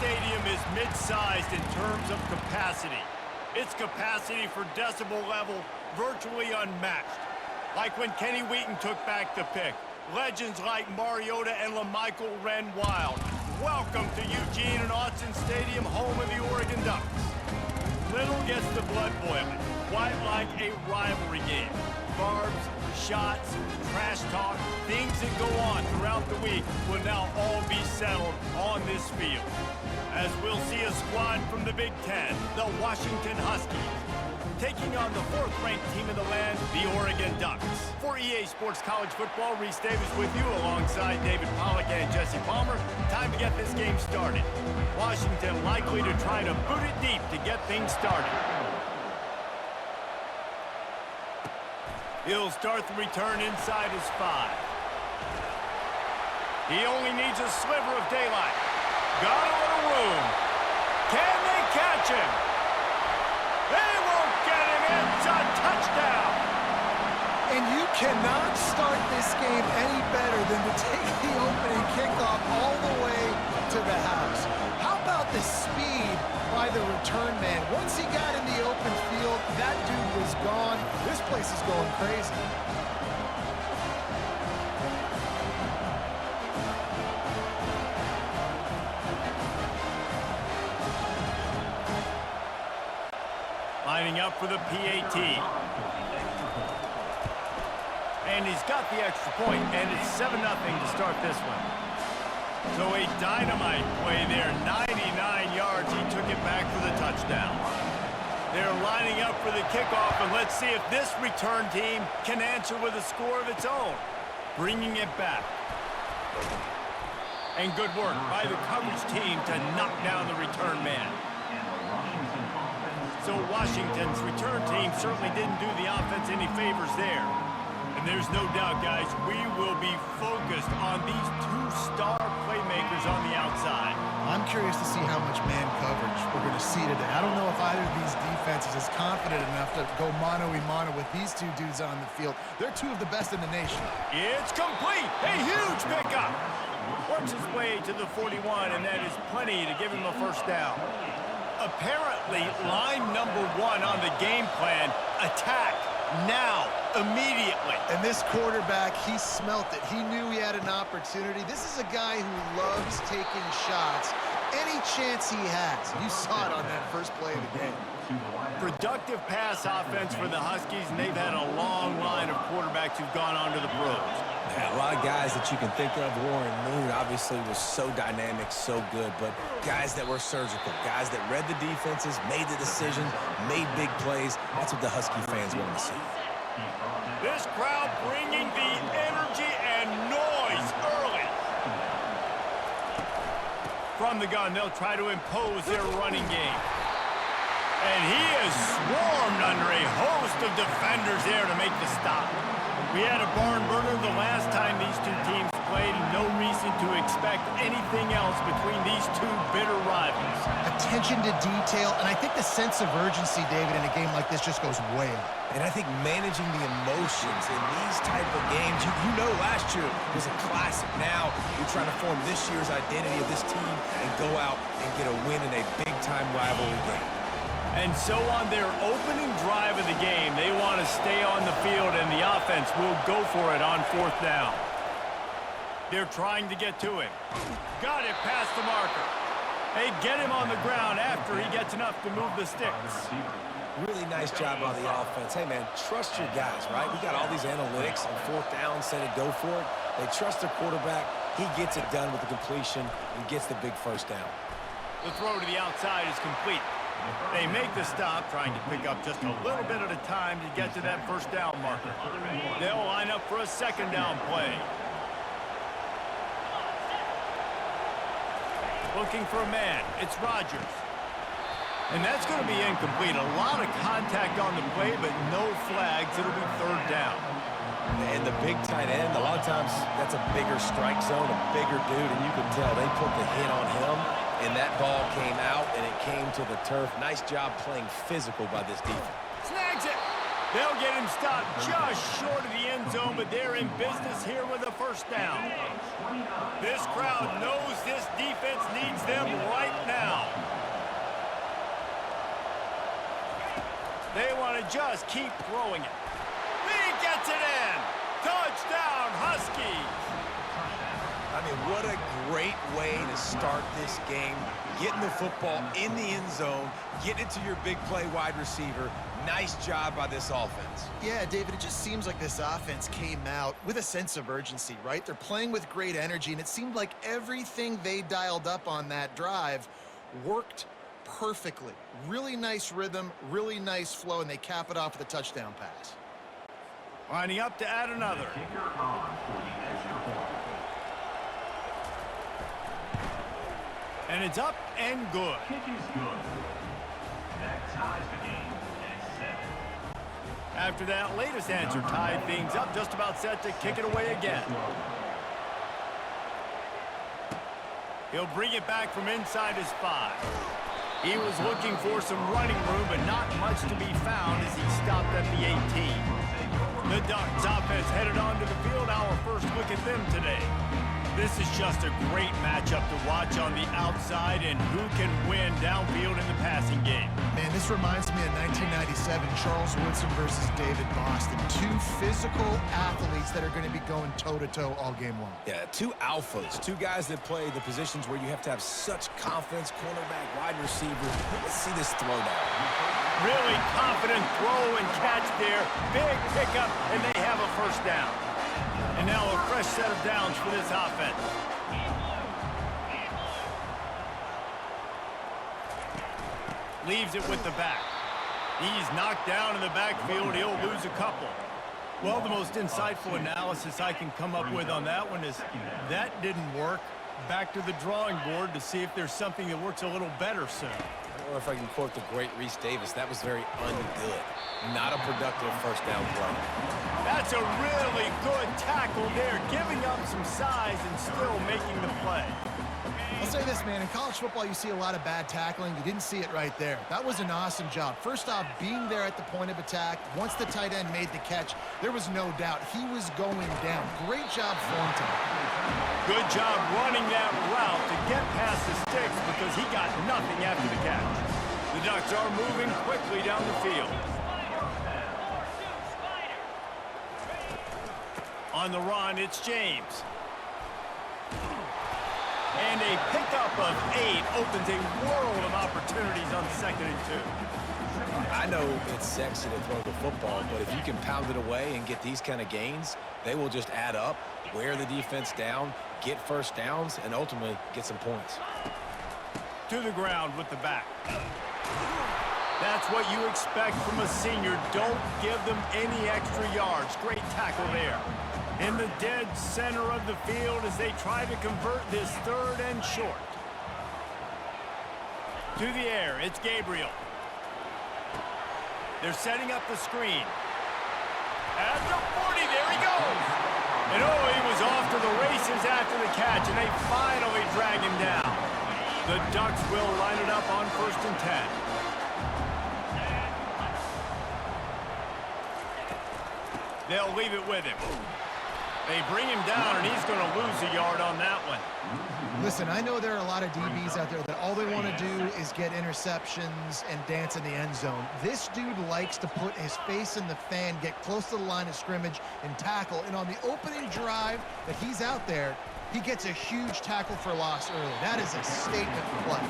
stadium is mid-sized in terms of capacity. Its capacity for decibel level virtually unmatched. Like when Kenny Wheaton took back the pick. Legends like Mariota and LaMichael ran wild. Welcome to Eugene and Autzen Stadium, home of the Oregon Ducks. Little gets the blood boiling, quite like a rivalry game. Barbs, shots, trash talk, things that go on throughout the week will now all be settled on this field. As we'll see a squad from the Big Ten, the Washington Huskies, taking on the fourth-ranked team in the land, the Oregon Ducks. For EA Sports College Football, Reese Davis with you alongside David Pollack and Jesse Palmer. Time to get this game started. Washington likely to try to boot it deep to get things started. He'll start the return inside his 5. He only needs a sliver of daylight. Got a little room. Can they catch him? They won't get him. It's a touchdown. And you cannot start this game any better than to take the opening kickoff all the way to the house. How about the speed by the return man? Once he got in the open field, that dude was gone. This place is going crazy. Lining up for the PAT. And he's got the extra point, and it's 7-0 to start this one. So a dynamite play there, 99 yards. He took it back for the touchdown. They're lining up for the kickoff, and let's see if this return team can answer with a score of its own. Bringing it back. And good work by the coverage team to knock down the return man. So Washington's return team certainly didn't do the offense any favors there. And there's no doubt, guys, we will be focused on these two star playmakers on the outside. I'm curious to see how much man coverage we're going to see today. I don't know if either of these defenses is confident enough to go mano-a-mano with these two dudes on the field. They're two of the best in the nation. It's complete. A huge pickup. Works his way to the 41, and that is plenty to give him a first down. Apparently, line number 1 on the game plan, attack now, immediately. And this quarterback, he smelt it. He knew he had an opportunity. This is a guy who loves taking shots any chance he has. You saw it on that first play of the game. Productive pass offense for the Huskies, and they've had a long line of quarterbacks who've gone on to the pros. Yeah, a lot of guys that you can think of. Warren Moon obviously was so dynamic, so good, but guys that were surgical, guys that read the defenses, made the decisions, made big plays. That's what the Husky fans want to see. This crowd bringing the energy and noise early. From the gun, they'll try to impose their running game. And he is swarmed under a host of defenders there to make the stop. We had a barn burner the last time these two teams played, and no reason to expect anything else between these two bitter rivals. Attention to detail, and I think the sense of urgency, David, in a game like this just goes way up. And I think managing the emotions in these type of games, you know last year was a classic. Now you're trying to form this year's identity of this team and go out and get a win in a big-time rivalry game. And so on their opening drive of the game, they want to stay on the field, and the offense will go for it on 4th down. They're trying to get to him. Got it past the marker. They get him on the ground after he gets enough to move the sticks. Really nice job by the offense. Hey, man, trust your guys, right? We got all these analytics on 4th down, said it, go for it. They trust their quarterback. He gets it done with the completion and gets the big first down. The throw to the outside is complete. They make the stop, trying to pick up just a little bit at a time to get to that first down marker. They'll line up for a 2nd down play. Looking for a man. It's Rodgers. And that's going to be incomplete. A lot of contact on the play, but no flags. It'll be 3rd down. And the big tight end, a lot of times that's a bigger strike zone, a bigger dude, and you can tell they put the hit on him, and that ball came out, and it came to the turf. Nice job playing physical by this defense. Snags it. They'll get him stopped just short of the end zone, but they're in business here with a first down. This crowd knows this defense needs them right now. They want to just keep throwing it. He gets it in. Touchdown, Huskies. I mean, what a great way to start this game. Getting the football in the end zone, getting it to your big play wide receiver. Nice job by this offense. Yeah, David, it just seems like this offense came out with a sense of urgency, right? They're playing with great energy, and it seemed like everything they dialed up on that drive worked perfectly. Really nice rhythm, really nice flow, and they cap it off with a touchdown pass. Lining up to add another. And it's up and good. Kick is good. That ties the game at 7. After that latest answer tied things up, just about set to kick it away again. He'll bring it back from inside his 5. He was looking for some running room, but not much to be found as he stopped at the 18. The Ducks offense headed onto the field. Our first look at them today. This is just a great matchup to watch on the outside, and who can win downfield in the passing game. Man, this reminds me of 1997, Charles Woodson versus David Boston. Two physical athletes that are going to be going toe-to-toe all game long. Yeah, two alphas, two guys that play the positions where you have to have such confidence, cornerback, wide receiver. Let's see this throwdown. Really confident throw and catch there. Big pickup, and they have a first down. And now a fresh set of downs for this offense. Leaves it with the back. He's knocked down in the backfield. He'll lose a couple. Well, the most insightful analysis I can come up with on that one is that didn't work. Back to the drawing board to see if there's something that works a little better soon. Or if I can quote the great Reese Davis, that was very ungood. Not a productive first down play. That's a really good tackle there, giving up some size and still making the play. I'll say this, man, in college football you see a lot of bad tackling. You didn't see it right there. That was an awesome job. First off, being there at the point of attack. Once the tight end made the catch, there was no doubt he was going down. Great job form time. Good job running that route to get past the sticks because he got nothing after the catch. The Ducks are moving quickly down the field. On the run, it's James. And a pickup of 8 opens a world of opportunities on 2nd and 2. I know it's sexy to throw the football, but if you can pound it away and get these kind of gains, they will just add up, wear the defense down, get first downs, and ultimately get some points. To the ground with the back. That's what you expect from a senior. Don't give them any extra yards. Great tackle there. In the dead center of the field as they try to convert this 3rd and short. To the air, it's Gabriel. They're setting up the screen. At the 40, there he goes. And oh, he was off to the races after the catch, and they finally drag him down. The Ducks will line it up on 1st and 10. They'll leave it with him. They bring him down, and he's going to lose a yard on that one. Listen, I know there are a lot of DBs out there that all they want to do is get interceptions and dance in the end zone. This dude likes to put his face in the fan, get close to the line of scrimmage, and tackle. And on the opening drive that he's out there, he gets a huge tackle for loss early. That is a statement play.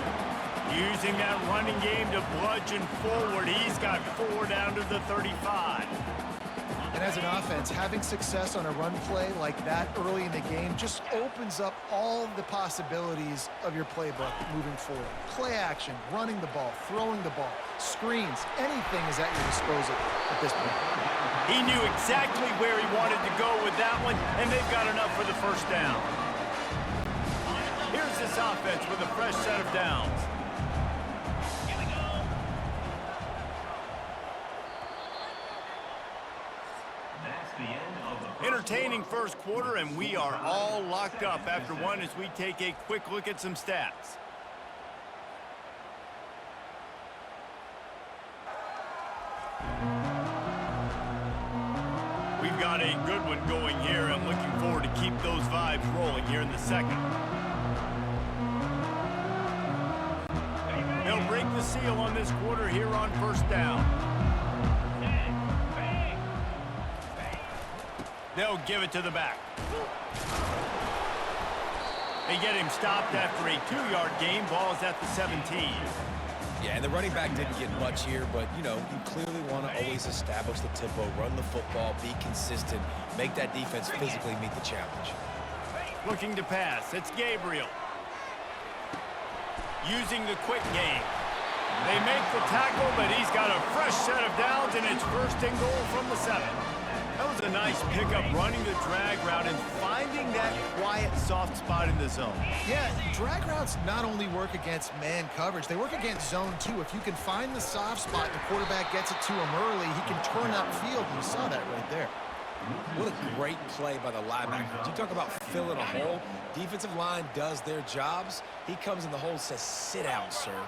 Using that running game to bludgeon forward, he's got 4 down to the 35. And as an offense, having success on a run play like that early in the game just opens up all the possibilities of your playbook moving forward. Play action, running the ball, throwing the ball, screens, anything is at your disposal at this point. He knew exactly where he wanted to go with that one, and they've got enough for the first down. Here's this offense with a fresh set of downs. Entertaining first quarter, and we are all locked up after one as we take a quick look at some stats. got a good one going here, and looking forward to keep those vibes rolling here in the second. They'll break the seal on this quarter here on first down. They'll give it to the back. They get him stopped after a 2-yard gain. Ball is at the 17. Yeah, and the running back didn't get much here, but, you know, you clearly want to always establish the tempo, run the football, be consistent, make that defense physically meet the challenge. Looking to pass. It's Gabriel. Using the quick game. They make the tackle, but he's got a fresh set of downs, and it's first and goal from the 7. That was a nice pickup, running the drag route and finding that quiet, soft spot in the zone. Yeah, drag routes not only work against man coverage, they work against zone too. If you can find the soft spot and the quarterback gets it to him early, he can turn upfield, and you saw that right there. What a great play by the linebacker. You talk about filling a hole. Defensive line does their jobs. He comes in the hole and says, sit down, sir.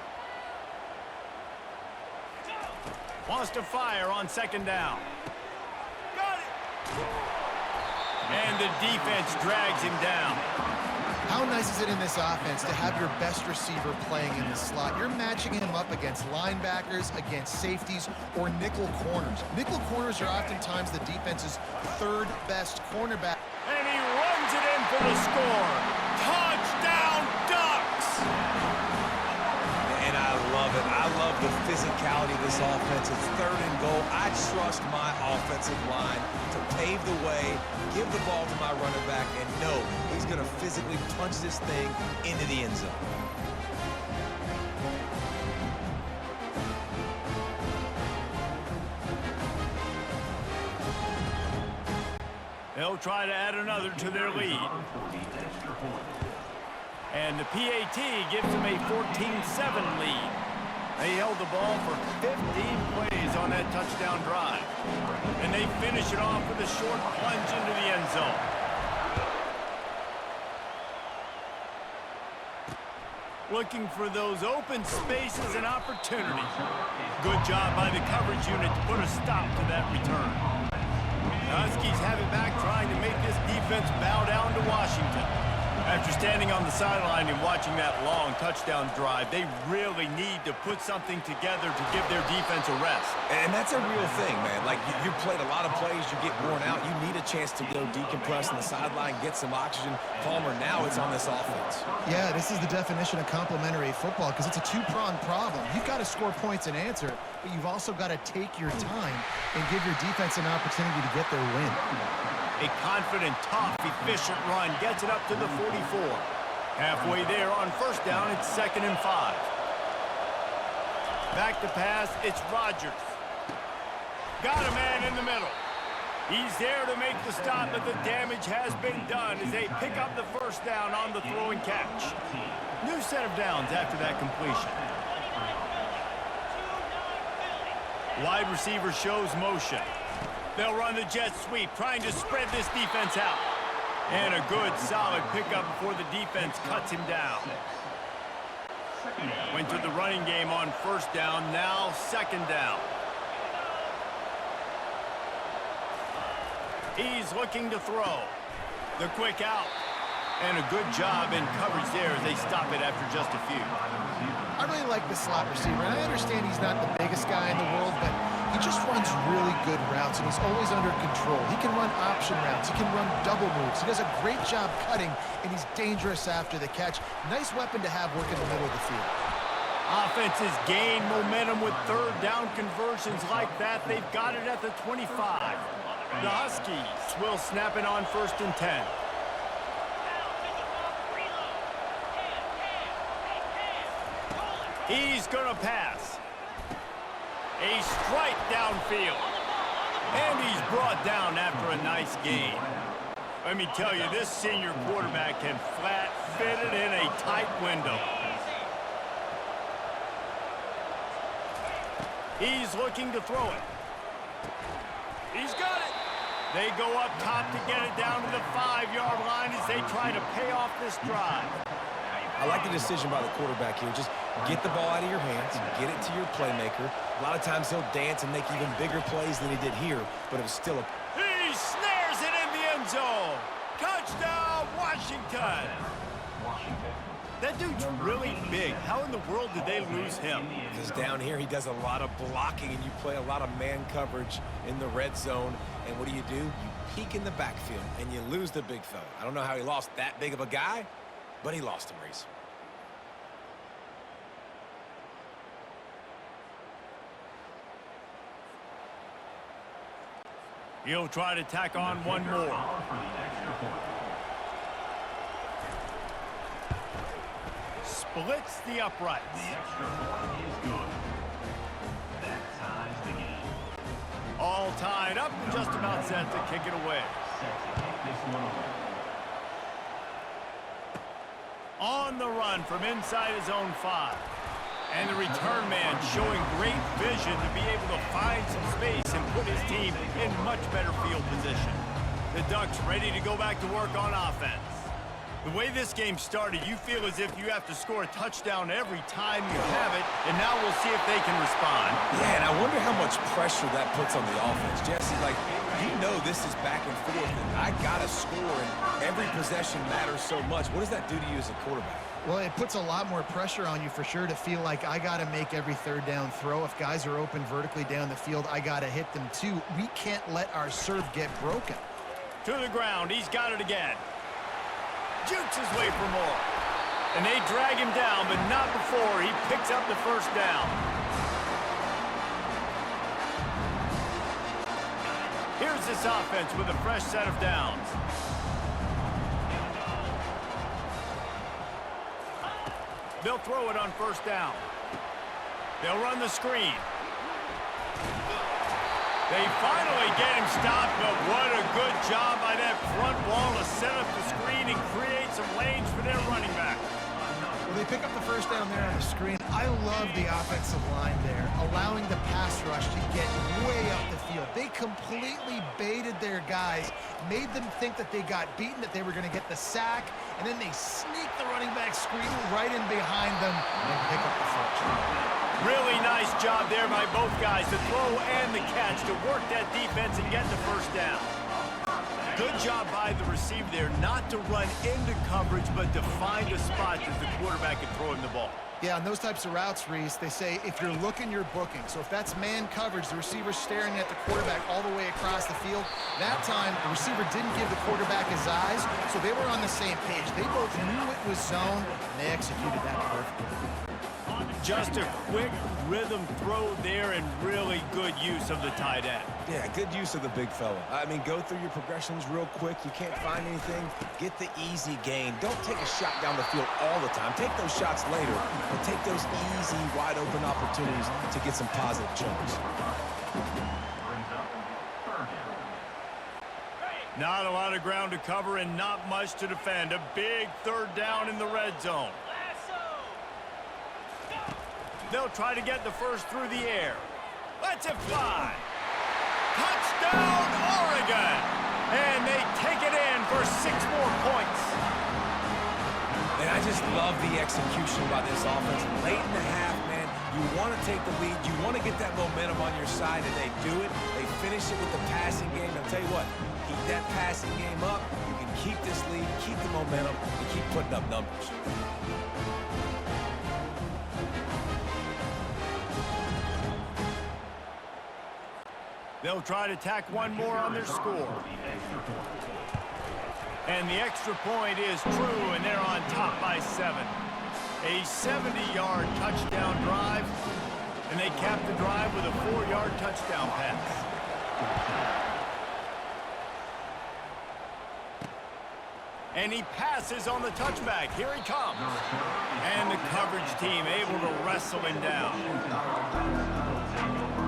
Wants to fire on second down. Got it! And the defense drags him down. How nice is it in this offense to have your best receiver playing in the slot? You're matching him up against linebackers, against safeties, or nickel corners. Nickel corners are oftentimes the defense's third best cornerback. And he runs it in for the score. Touchdown, Ducks! And I love it. I love the physicality of this offense. It's third and goal. I trust my offensive line to pave the way, give the ball to my running back, and know he's going to physically punch this thing into the end zone. They'll try to add another to their lead. And the PAT gives them a 14-7 lead. They held the ball for 15 plays on that touchdown drive. And they finish it off with a short plunge into the end zone. Looking for those open spaces and opportunities. Good job by the coverage unit to put a stop to that return. The Huskies have it back, trying to make this defense bow down to Washington. After standing on the sideline and watching that long touchdown drive, they really need to put something together to give their defense a rest. And that's a real thing, man. Like, you played a lot of plays, you get worn out. You need a chance to go decompress on the sideline, get some oxygen. Palmer, now it's on this offense. Yeah, this is the definition of complementary football because it's a two-pronged problem. You've got to score points and answer, but you've also got to take your time and give your defense an opportunity to get their win. A confident, tough, efficient run gets it up to the 44. Halfway there on first down, it's 2nd and 5. Back to pass, it's Rodgers. Got a man in the middle. He's there to make the stop, but the damage has been done as they pick up the first down on the throw and catch. New set of downs after that completion. Wide receiver shows motion. They'll run the jet sweep, trying to spread this defense out. And a good, solid pickup before the defense cuts him down. Went to the running game on first down, now 2nd down. He's looking to throw. The quick out. And a good job in coverage there as they stop it after just a few. I really like the slot receiver, and I understand he's not the biggest guy in the world, but he just runs really good routes, and he's always under control. He can run option routes. He can run double moves. He does a great job cutting, and he's dangerous after the catch. Nice weapon to have work in the middle of the field. Offenses gain momentum with third down conversions like that. They've got it at the 25. The Huskies will snap it on 1st and 10. He's going to pass. A strike downfield. And he's brought down after a nice gain. Let me tell you, this senior quarterback can flat fit it in a tight window. He's looking to throw it. He's got it. They go up top to get it down to the 5-yard line as they try to pay off this drive. I like the decision by the quarterback here. Just get the ball out of your hands, get it to your playmaker. A lot of times he'll dance and make even bigger plays than he did here, but it was still a... He snared Washington. Washington. That dude's really big. How in the world did they lose him? Because down here, he does a lot of blocking, and you play a lot of man coverage in the red zone. And what do? You peek in the backfield, and you lose the big fella. I don't know how he lost that big of a guy, but he lost him, Reese. He'll try to tack on one more. Splits the uprights. The extra point is good. That ties the game. All tied up and just about set to kick it away. Set to kick this one away. On the run from inside his own 5. And the return man showing great vision to be able to find some space and put his team in much better field position. The Ducks ready to go back to work on offense. The way this game started, you feel as if you have to score a touchdown every time you have it, and now we'll see if they can respond. Yeah, and I wonder how much pressure that puts on the offense. Jesse, like, you know this is back and forth, and I got to score, and every possession matters so much. What does that do to you as a quarterback? Well, it puts a lot more pressure on you for sure to feel like I got to make every third down throw. If guys are open vertically down the field, I got to hit them too. We can't let our serve get broken. To the ground, he's got it again. Jukes his way for more. And they drag him down, but not before he picks up the first down. Here's this offense with a fresh set of downs. They'll throw it on first down. They'll run the screen. They finally get him stopped, but what a good job by that front wall to set up the screen and create some lanes for their running back. Well, they pick up the first down there on the screen. I love the offensive line there, allowing the pass rush to get way up the field. They completely baited their guys, made them think that they got beaten, that they were going to get the sack, and then they sneak the running back screen right in behind them and pick up the first. Really nice job there by both guys, the throw and the catch, to work that defense and get the first down. Good job by the receiver there, not to run into coverage, but to find a spot that the quarterback can throw him the ball. Yeah, on those types of routes, Reese, they say if you're looking, you're booking. So if that's man coverage, the receiver's staring at the quarterback all the way across the field. That time, the receiver didn't give the quarterback his eyes, so they were on the same page. They both knew it was zone, and they executed that perfectly. Just a quick rhythm throw there and really good use of the tight end. Yeah, good use of the big fella. I mean, go through your progressions real quick. You can't find anything. Get the easy gain. Don't take a shot down the field all the time. Take those shots later, but take those easy, wide-open opportunities to get some positive chunks. Not a lot of ground to cover and not much to defend. A big third down in the red zone. They'll try to get the first through the air. Lets it fly. Touchdown, Oregon! And they take it in for 6 more points. And I just love the execution by this offense. Late in the half, man, you want to take the lead. You want to get that momentum on your side, and they do it. They finish it with the passing game. I'll tell you what, keep that passing game up. You can keep this lead, keep the momentum, and keep putting up numbers. They'll try to tack one more on their score. And the extra point is true, and they're on top by 7. A 70-yard touchdown drive, and they cap the drive with a 4-yard touchdown pass. And he passes on the touchback. Here he comes. And the coverage team able to wrestle him down.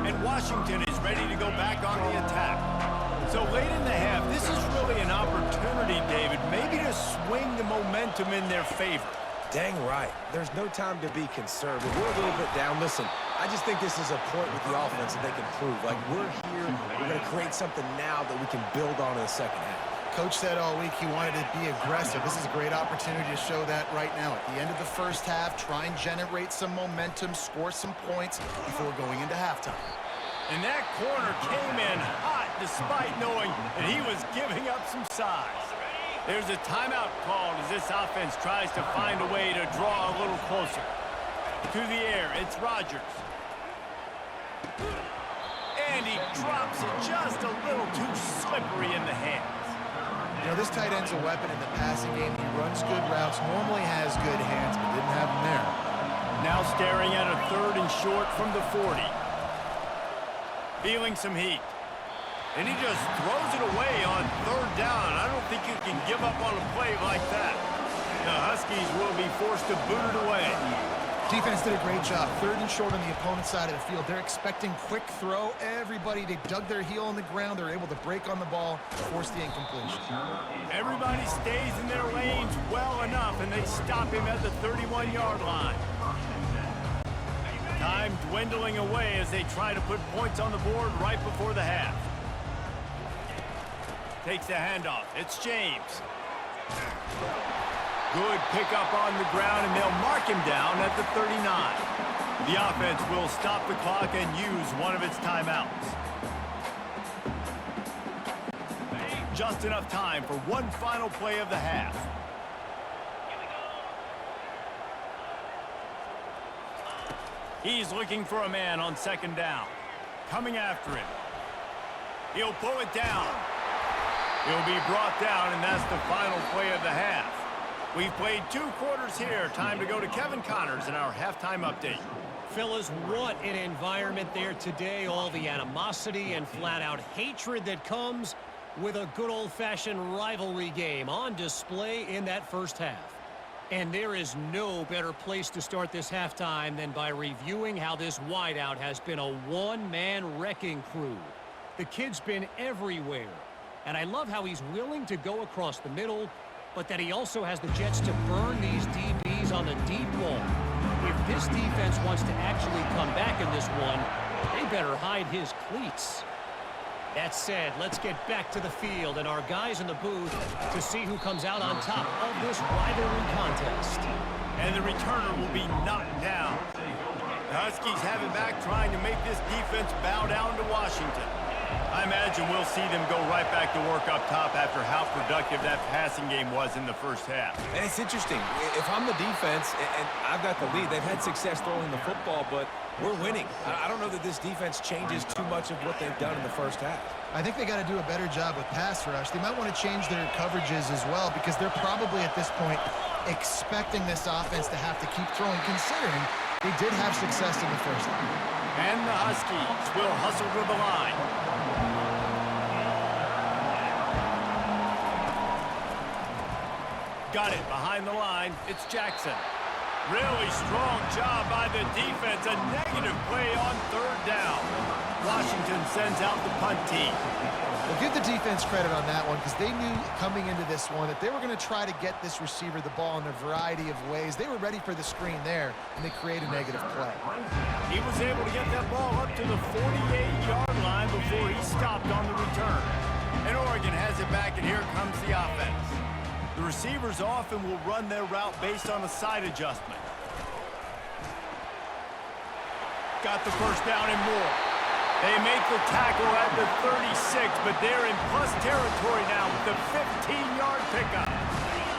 And Washington is ready to go back on the attack. So late in the half, this is really an opportunity, David, maybe to swing the momentum in their favor. Dang right. There's no time to be conservative. We're a little bit down. Listen, I just think this is a point with the offense that they can prove. Like, we're here, we're going to create something now that we can build on in the second half. Coach said all week he wanted to be aggressive. This is a great opportunity to show that right now. At the end of the first half, try and generate some momentum, score some points before going into halftime. And that corner came in hot despite knowing that he was giving up some size. There's a timeout called as this offense tries to find a way to draw a little closer. To the air, it's Rodgers. And he drops it just a little too slippery in the hands. You know, this tight end's a weapon in the passing game. He runs good routes, normally has good hands, but didn't have them there. Now staring at a 3rd and short from the 40. Feeling some heat. And he just throws it away on 3rd down. I don't think you can give up on a play like that. The Huskies will be forced to boot it away. Defense did a great job. 3rd and short on the opponent's side of the field. They're expecting quick throw. Everybody, they dug their heel on the ground. They're able to break on the ball, force the incompletion. Everybody stays in their lanes well enough, and they stop him at the 31-yard line. Time dwindling away as they try to put points on the board right before the half. Takes the handoff. It's James. Good pickup on the ground, and they'll mark him down at the 39. The offense will stop the clock and use one of its timeouts. Just enough time for one final play of the half. He's looking for a man on 2nd down. Coming after him. He'll pull it down. He'll be brought down, and that's the final play of the half. We've played 2 quarters here. Time to go to Kevin Connors in our halftime update. Fellas, what an environment there today. All the animosity and flat-out hatred that comes with a good old-fashioned rivalry game on display in that first half. And there is no better place to start this halftime than by reviewing how this wideout has been a one-man wrecking crew. The kid's been everywhere. And I love how he's willing to go across the middle, but that he also has the jets to burn these DBs on the deep ball. If this defense wants to actually come back in this one, they better hide his cleats. That said, let's get back to the field and our guys in the booth to see who comes out on top of this rivalry contest. And the returner will be knocked down. The Huskies have it back, trying to make this defense bow down to Washington. I imagine we'll see them go right back to work up top after how productive that passing game was in the first half. And it's interesting. If I'm the defense and I've got the lead, they've had success throwing the football, but we're winning. I don't know that this defense changes too much of what they've done in the first half. I think they got to do a better job with pass rush. They might want to change their coverages as well, because they're probably at this point expecting this offense to have to keep throwing, considering they did have success in the first half. And the Huskies will hustle to the line. Got it behind the line. It's Jackson. Really strong job by the defense. A negative play on 3rd down. Washington sends out the punt team. Well, give the defense credit on that one, because they knew coming into this one that they were going to try to get this receiver the ball in a variety of ways. They were ready for the screen there, and they create a negative play. He was able to get that ball up to the 48-yard line before he stopped on the return. And Oregon has it back, and here comes the offense. The receivers often will run their route based on a side adjustment. Got the first down and more. They make the tackle at the 36, but they're in plus territory now with the 15-yard pickup.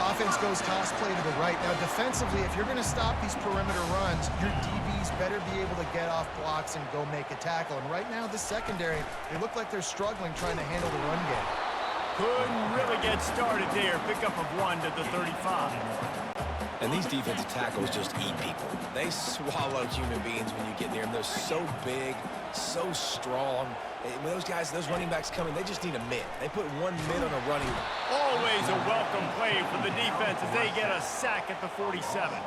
Offense goes toss play to the right. Now, defensively, if you're going to stop these perimeter runs, your DBs better be able to get off blocks and go make a tackle. And right now, the secondary, they look like they're struggling trying to handle the run game. Couldn't really get started there. Pickup of 1 to the 35. And these defensive tackles just eat people. They swallow human beings when you get near them. They're so big, so strong. When those guys, those running backs come in, they just need a mid. They put 1 mid on a running back. Always a welcome play for the defense as they get a sack at the 47.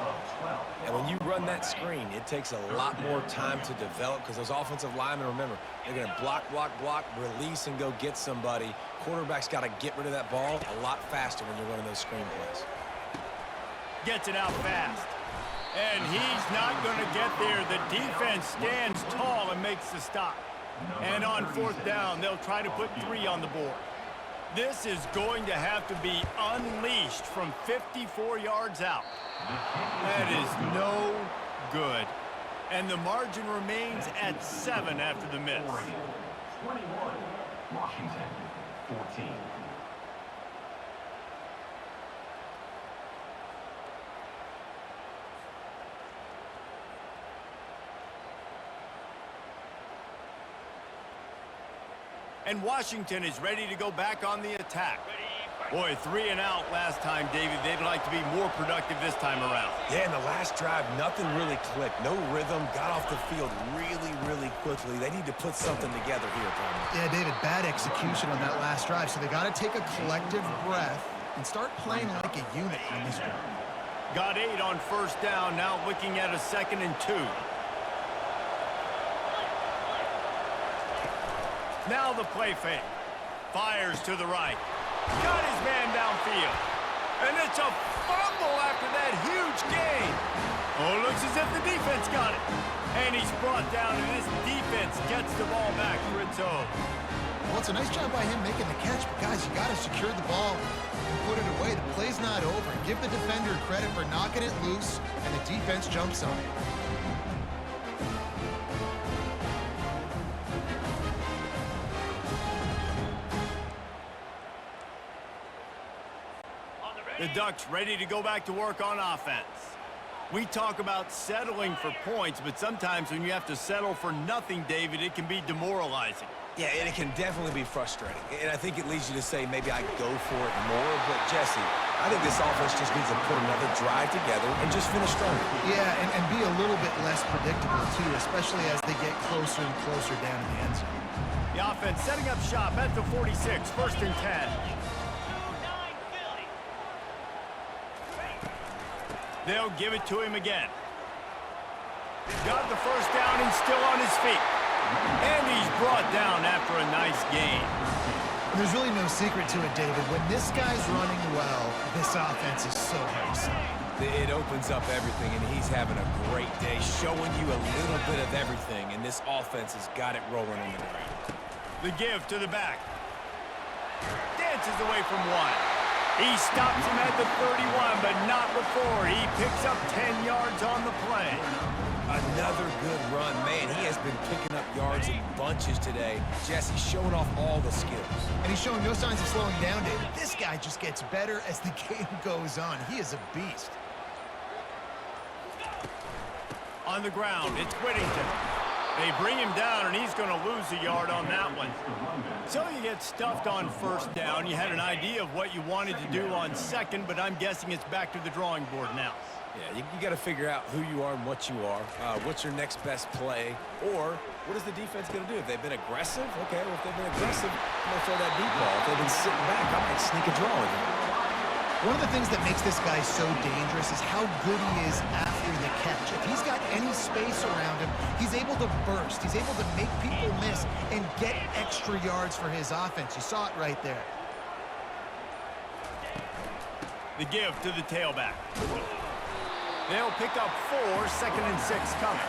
And when you run that screen, it takes a lot more time to develop, because those offensive linemen, remember, they're going to block, release, and go get somebody. Quarterback's got to get rid of that ball a lot faster when you're running those screen plays. Gets it out fast. And he's not going to get there. The defense stands tall and makes the stop. And on 4th down, they'll try to put 3 on the board. This is going to have to be unleashed from 54 yards out. That is no good. And the margin remains at 7 after the miss. 21, Washington, 14. And Washington is ready to go back on the attack. Boy, 3 and out last time, David. They'd like to be more productive this time around. Yeah, in the last drive, nothing really clicked. No rhythm, got off the field really quickly. They need to put something together here, Tony. Yeah, David, bad execution on that last drive, so they got to take a collective breath and start playing like a unit on this drive. Got 8 on first down, now looking at a 2nd and 2. Now the play fake. Fires to the right. Got his man downfield. And it's a fumble after that huge gain. Oh, looks as if the defense got it. And he's brought down, and this defense gets the ball back for its own. Well, it's a nice job by him making the catch, but guys, you got to secure the ball and put it away. The play's not over. Give the defender credit for knocking it loose, and the defense jumps on it. The Ducks ready to go back to work on offense. We talk about settling for points, but sometimes when you have to settle for nothing, David, it can be demoralizing. Yeah, and it can definitely be frustrating. And I think it leads you to say maybe I go for it more. But, Jesse, I think this offense just needs to put another drive together and just finish stronger. Yeah, and be a little bit less predictable, too, especially as they get closer and closer down in the end zone. The offense setting up shop at the 46, 1st and 10. They'll give it to him again. Got the first down and still on his feet. And he's brought down after a nice gain. There's really no secret to it, David. When this guy's running well, this offense is so hard to stop. It opens up everything, and he's having a great day, showing you a little bit of everything, and this offense has got it rolling in the ground. The give to the back. Dances away from one. He stops him at the 31, but not before. He picks up 10 yards on the play. Another good run. Man, he has been picking up yards in bunches today. Jesse showing off all the skills. And he's showing no signs of slowing down, David. This guy just gets better as the game goes on. He is a beast. On the ground, it's Whittington. They bring him down, and he's going to lose a yard on that one. So you get stuffed on first down. You had an idea of what you wanted to do on second, but I'm guessing it's back to the drawing board now. Yeah, you got to figure out who you are and what you are. What's your next best play? Or what is the defense going to do? If they've been aggressive, okay, well, if they've been aggressive, I'm going to throw that deep ball. If they've been sitting back, I might sneak a draw with him. One of the things that makes this guy so dangerous is how good he is after the catch. If he's got any space around him, he's able to burst. He's able to make people miss and get extra yards for his offense. You saw it right there. The give to the tailback. They'll pick up 4, 2nd and 6 coming.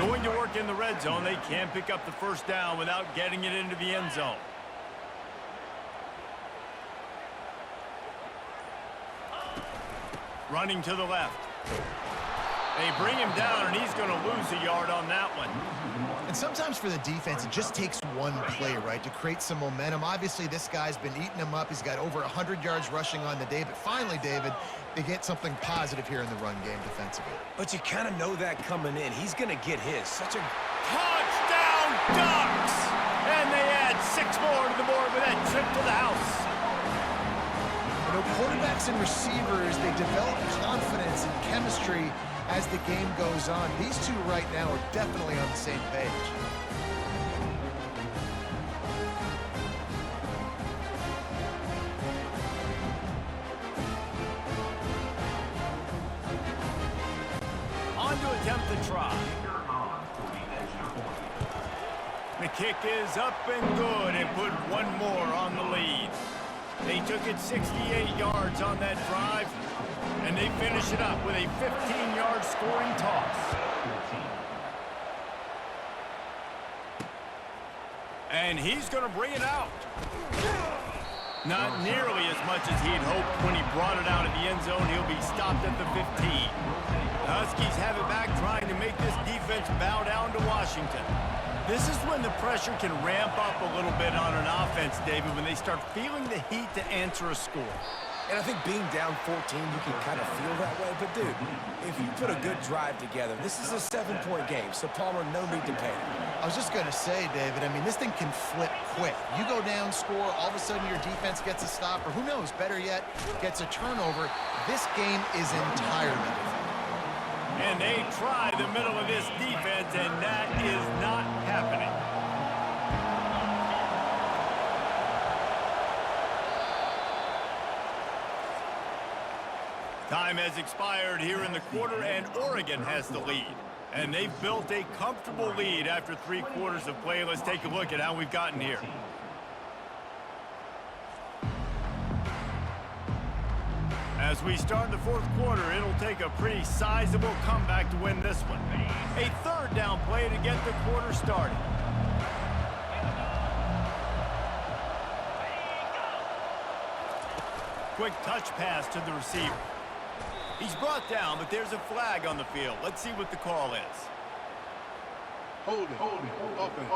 Going to work in the red zone. They can't pick up the first down without getting it into the end zone. Running to the left. They bring him down, and he's going to lose a yard on that one. And sometimes for the defense, it just takes one play, right, to create some momentum. Obviously, this guy's been eating them up. He's got over 100 yards rushing on the day. But finally, David, they get something positive here in the run game defensively. But you kind of know that coming in. He's going to get his. Such a touchdown, Ducks! And they add 6 more to the board with that trip to the house. You know, quarterbacks and receivers, they develop confidence and chemistry as the game goes on. These two right now are definitely on the same page. On to attempt the try. The kick is up and good and put one more on the lead. They took it 68 yards on that drive, and they finish it up with a 15-yard scoring toss. And he's going to bring it out. Not nearly as much as he'd hoped when he brought it out of the end zone. He'll be stopped at the 15. The Huskies have it back, trying to make this defense bow down to Washington. This is when the pressure can ramp up a little bit on an offense, David, when they start feeling the heat to answer a score. And I think being down 14, you can kind of feel that way. But, dude, if you put a good drive together, this is a 7-point game. So, Palmer, no need to panic. I was just going to say, David, I mean, this thing can flip quick. You go down, score, all of a sudden your defense gets a stop, or who knows, better yet, gets a turnover. This game is entirely different. And they try the middle of this defense, and that is not happening. Time has expired here in the quarter, and Oregon has the lead. And they've built a comfortable lead after 3 quarters of play. Let's take a look at how we've gotten here. As we start the 4th quarter, it'll take a pretty sizable comeback to win this one. A 3rd down play to get the quarter started. Quick touch pass to the receiver. He's brought down, but there's a flag on the field. Let's see what the call is. Hold it, open.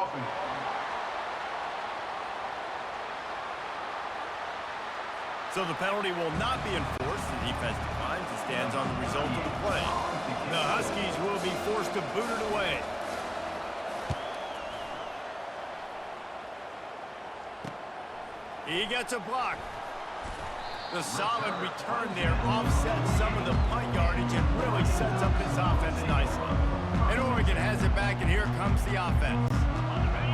So the penalty will not be enforced. The defense declines and stands on the result of the play. The Huskies will be forced to boot it away. He gets a block. The solid return there offsets some of the punt yardage and really sets up this offense nicely. And Oregon has it back, and here comes the offense.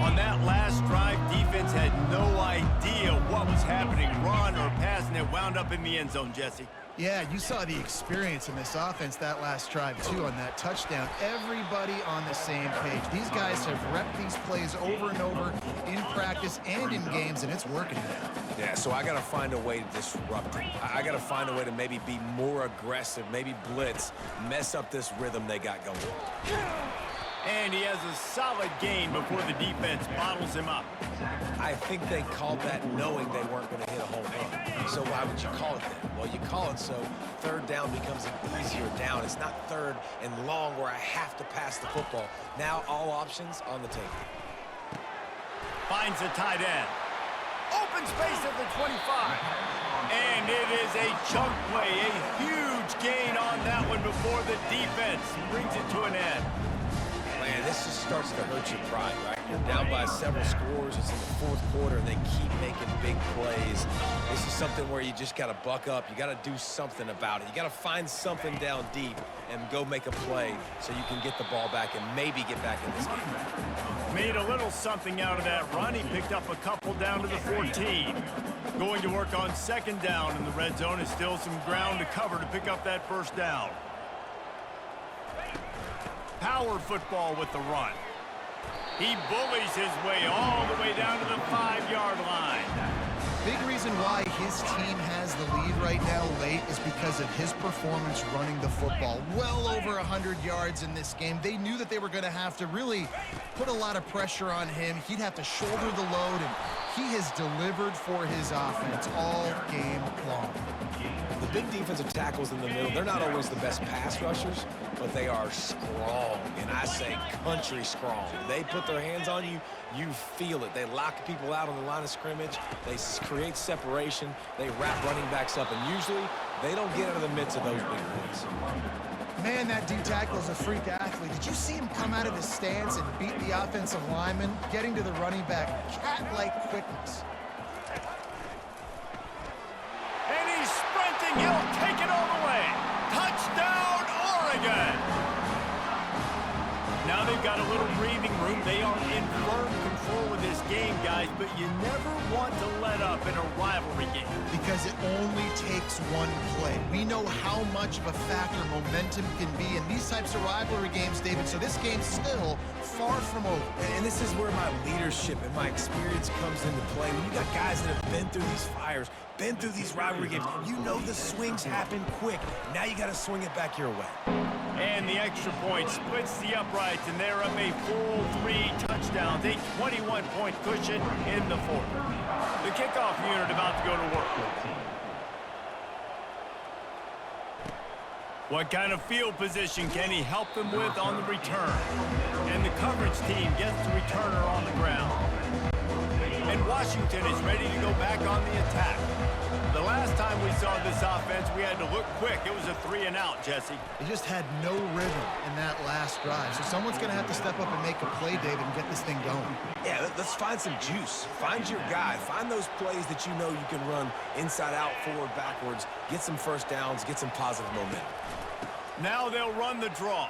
On that last drive, defense had no idea what was happening, run or pass, and it wound up in the end zone, Jesse. Yeah, you saw the experience in this offense that last drive, too, on that touchdown. Everybody on the same page. These guys have repped these plays over and over in practice and in games, and it's working now. Yeah, so I got to find a way to disrupt it. I got to find a way to maybe be more aggressive, maybe blitz, mess up this rhythm they got going. And he has a solid gain before the defense bottles him up. I think they called that knowing they weren't going to hit a home run. So why would you call it that? Well, you call it so 3rd down becomes an easier down. It's not 3rd and long where I have to pass the football. Now all options on the table. Finds a tight end. Open space at the 25. And it is a chunk play, a huge gain on that one before the defense brings it to an end. Man, this just starts to hurt your pride, right? You're down by several scores. It's in the 4th quarter, and they keep making big plays. This is something where you just got to buck up. You got to do something about it. You got to find something down deep and go make a play so you can get the ball back and maybe get back in this game. Made a little something out of that run. He picked up a couple down to the 14. Going to work on 2nd down in the red zone is still some ground to cover to pick up that 1st down. Power football with the run. He bullies his way all the way down to the 5-yard line. Big reason why his team has the lead right now late is because of his performance running the football. Well over 100 yards in this game. They knew that they were going to have to really put a lot of pressure on him. He'd have to shoulder the load, and he has delivered for his offense all game long. The big defensive tackles in the middle, they're not always the best pass rushers, but they are strong, and I say country strong. They put their hands on you, you feel it. They lock people out on the line of scrimmage. They create separation. They wrap running backs up, and usually they don't get out of the midst of those big plays. Man, that D tackle is a freak athlete. Did you see him come out of his stance and beat the offensive lineman, getting to the running back? Cat-like quickness. And he's sprinting. He'll take it all the way. Touchdown, Oregon. Now they've got a little breathing room. They are in firm control of this game, guys, but you never want to let up in a rivalry game. Because it only takes one play. We know how much of a factor momentum can be in these types of rivalry games, David, so this game's still far from over. And this is where my leadership and my experience comes into play. When you got guys that have been through these fires, been through these rivalry games, you know the swings happen quick. Now you got to swing it back your way. And the extra point splits the uprights, and they're up a full 3 touchdowns, a 21-point cushion in the 4th. The kickoff unit about to go to work. What kind of field position can he help them with on the return? And the coverage team gets the returner on the ground. And Washington is ready to go back on the attack. The last time we saw this offense, we had to look quick. It was a 3-and-out, Jesse. They just had no rhythm in that last drive. So someone's going to have to step up and make a play, David, and get this thing going. Yeah, let's find some juice. Find your guy. Find those plays that you know you can run inside out, forward, backwards. Get some first downs. Get some positive momentum. Now they'll run the draw.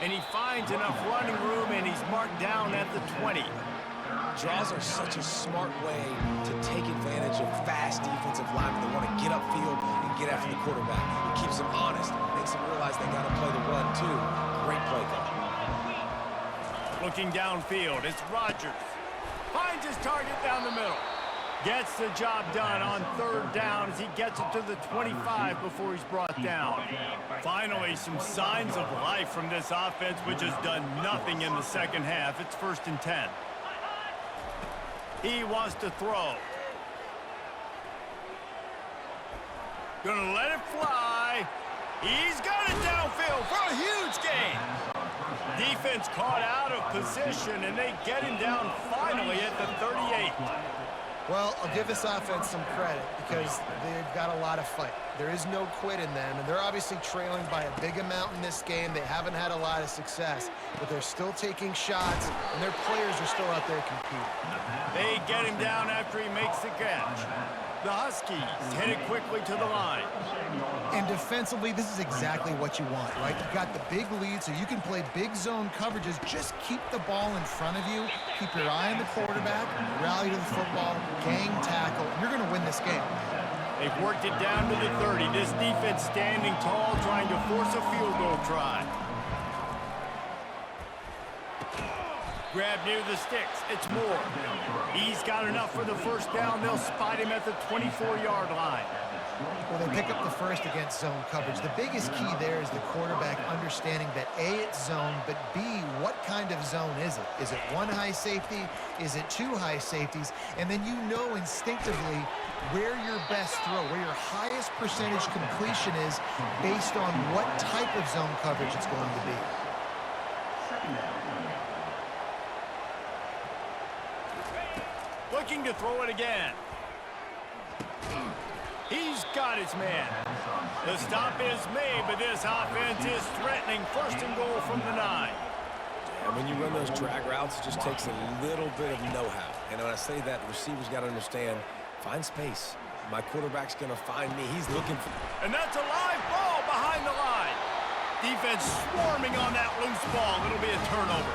And he finds enough running room, and he's marked down at the 20. Draws are such a smart way to take advantage of fast defensive linemen that want to get upfield and get after the quarterback. It keeps them honest, makes them realize they got to play the run too. Great play call. Looking downfield, it's Rodgers. Finds his target down the middle. Gets the job done on 3rd down as he gets it to the 25 before he's brought down. Finally, some signs of life from this offense, which has done nothing in the second half. It's 1st and 10. He wants to throw. Gonna let it fly. He's got it downfield for a huge gain. Defense caught out of position, and they get him down finally at the 38. Well, I'll give this offense some credit because they've got a lot of fight. There is no quit in them, and they're obviously trailing by a big amount in this game. They haven't had a lot of success, but they're still taking shots, and their players are still out there competing. They get him down after he makes the catch. The Huskies headed quickly to the line. And defensively, this is exactly what you want, right? You've got the big lead, so you can play big zone coverages. Just keep the ball in front of you. Keep your eye on the quarterback. Rally to the football. Gang tackle. You're going to win this game. They've worked it down to the 30. This defense standing tall, trying to force a field goal try. Grab near the sticks. It's Moore. He's got enough for the first down. They'll spot him at the 24-yard line. Well, they pick up the first against zone coverage. The biggest key there is the quarterback understanding that A, it's zone, but B, what kind of zone is it? Is it one high safety? Is it two high safeties? And then you know instinctively where your best throw, where your highest percentage completion is based on what type of zone coverage it's going to be. Looking to throw it again. He's got his man. The stop is made, but this offense is threatening. 1st and goal from the 9. And when you run those drag routes, it just takes a little bit of know-how. And when I say that, the receivers got to understand, find space. My quarterback's going to find me. He's looking for... And that's a live ball behind the line. Defense swarming on that loose ball. It'll be a turnover.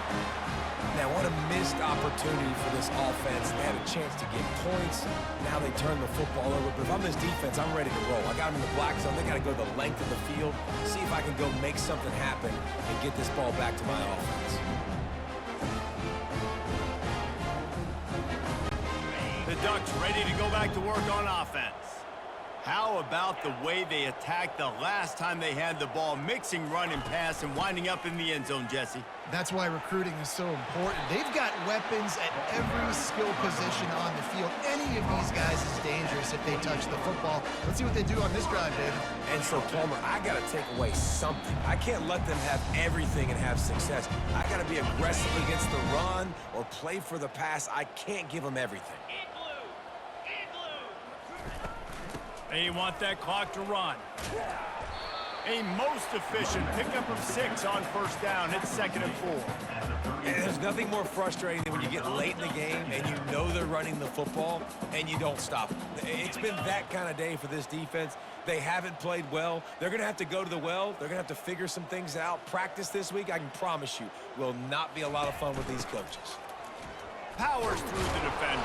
Now, what a missed opportunity for this offense. They had a chance to get points. Now they turn the football over. But if I'm this defense, I'm ready to roll. I got them in the black zone. They got to go the length of the field, see if I can go make something happen and get this ball back to my offense. The Ducks ready to go back to work on offense. How about the way they attacked the last time they had the ball, mixing run and pass and winding up in the end zone, Jesse? That's why recruiting is so important. They've got weapons at every skill position on the field. Any of these guys is dangerous if they touch the football. Let's see what they do on this drive, David. And so, Palmer, I got to take away something. I can't let them have everything and have success. I got to be aggressive against the run or play for the pass. I can't give them everything. They want that clock to run. A most efficient pickup of 6 on 1st down. It's 2nd and 4. And there's nothing more frustrating than when you get late in the game and you know they're running the football and you don't stop them. It's been that kind of day for this defense. They haven't played well. They're going to have to go to the well. They're going to have to figure some things out. Practice this week, I can promise you, will not be a lot of fun with these coaches. Powers through the defender.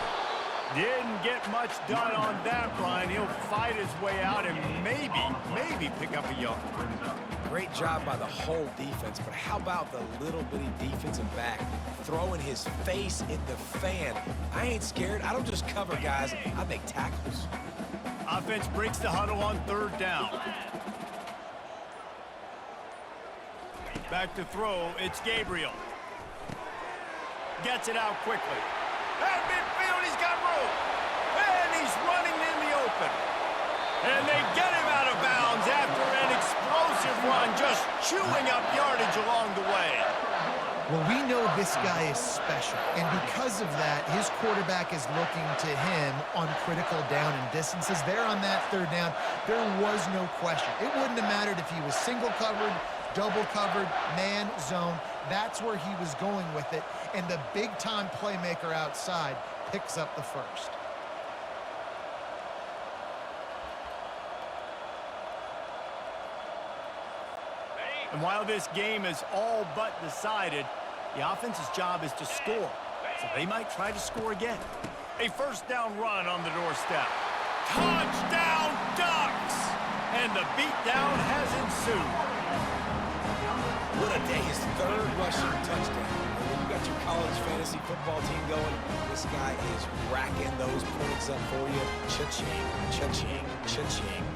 Didn't get much done on that run. He'll fight his way out and maybe pick up a yard. Great job by the whole defense, but how about the little bitty defensive back throwing his face in the fan? I ain't scared. I don't just cover guys. I make tackles. Offense breaks the huddle on 3rd down. Back to throw. It's Gabriel. Gets it out quickly. At midfield, he's got room. And he's running in the open. And they get him out of bounds after an explosive run, just chewing up yardage along the way. Well, we know this guy is special, and because of that, his quarterback is looking to him on critical down and distances. There on that third down, there was no question. It wouldn't have mattered if he was single covered, double covered, man, zone. That's where he was going with it, and the big-time playmaker outside picks up the first. And while this game is all but decided, the offense's job is to score. So they might try to score again. A first down run on the doorstep. Touchdown Ducks! And the beatdown has ensued. What a day. His third rushing touchdown. And when you got your college fantasy football team going, this guy is racking those points up for you. Cha-ching, cha-ching, cha-ching.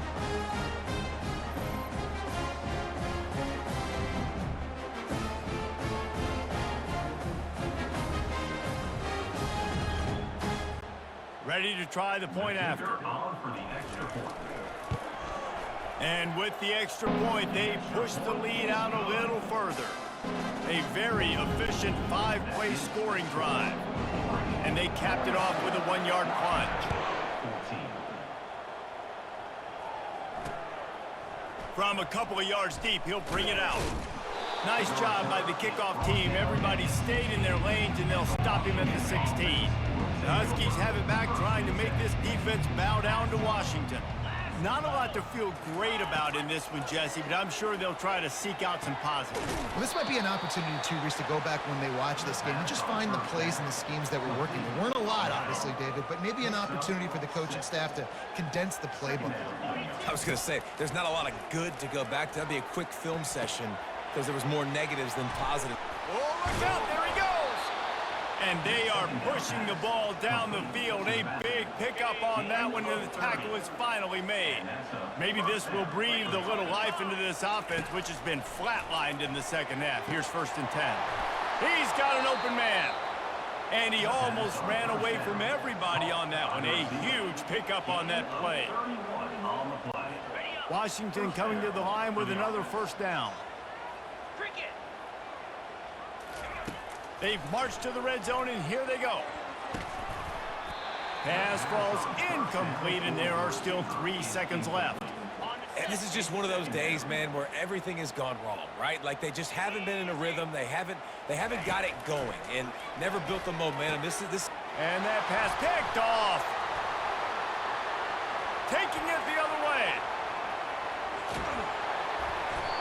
Ready to try the point after. And with the extra point, they push the lead out a little further. A very efficient 5-play scoring drive. And they capped it off with a 1-yard plunge. From a couple of yards deep, he'll bring it out. Nice job by the kickoff team. Everybody stayed in their lanes, and they'll stop him at the 16. The Huskies have it back, trying to make this defense bow down to Washington. Not a lot to feel great about in this one, Jesse, but I'm sure they'll try to seek out some positives. Well, this might be an opportunity, too, Reese, to go back when they watch this game and just find the plays and the schemes that were working. There weren't a lot, obviously, David, but maybe an opportunity for the coaching staff to condense the playbook. I was going to say, there's not a lot of good to go back to. That'd be a quick film session because there was more negatives than positives. Oh, look out, there he goes! And they are pushing the ball down the field. A big pickup on that one, and the tackle is finally made. Maybe this will breathe a little life into this offense, which has been flatlined in the second half. Here's 1st and 10. He's got an open man. And he almost ran away from everybody on that one. A huge pickup on that play. Washington coming to the line with another first down. They've marched to the red zone, and here they go. Pass falls incomplete, and there are still 3 seconds left. And this is just one of those days, man, where everything has gone wrong, right? Like they just haven't been in a rhythm. They haven't got it going and never built the momentum. And that pass picked off. Taking it the other way.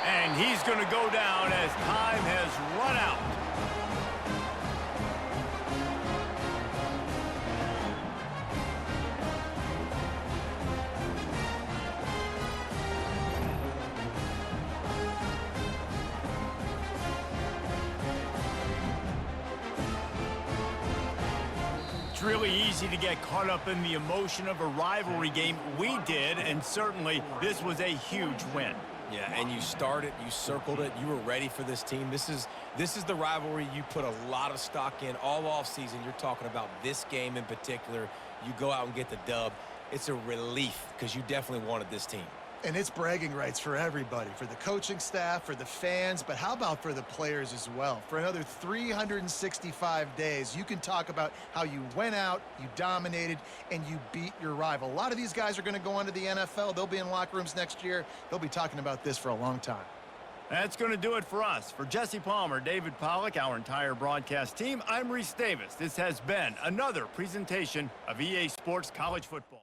And he's going to go down as time has run out. It's really easy to get caught up in the emotion of a rivalry game. We did, and certainly this was a huge win. Yeah, and you started, you circled it, you were ready for this team. This is the rivalry you put a lot of stock in all offseason. You're talking about this game in particular. You go out and get the dub. It's a relief because you definitely wanted this team. And it's bragging rights for everybody, for the coaching staff, for the fans, but how about for the players as well? For another 365 days, you can talk about how you went out, you dominated, and you beat your rival. A lot of these guys are going to go on to the NFL. They'll be in locker rooms next year. They'll be talking about this for a long time. That's going to do it for us. For Jesse Palmer, David Pollack, our entire broadcast team, I'm Reese Davis. This has been another presentation of EA Sports College Football.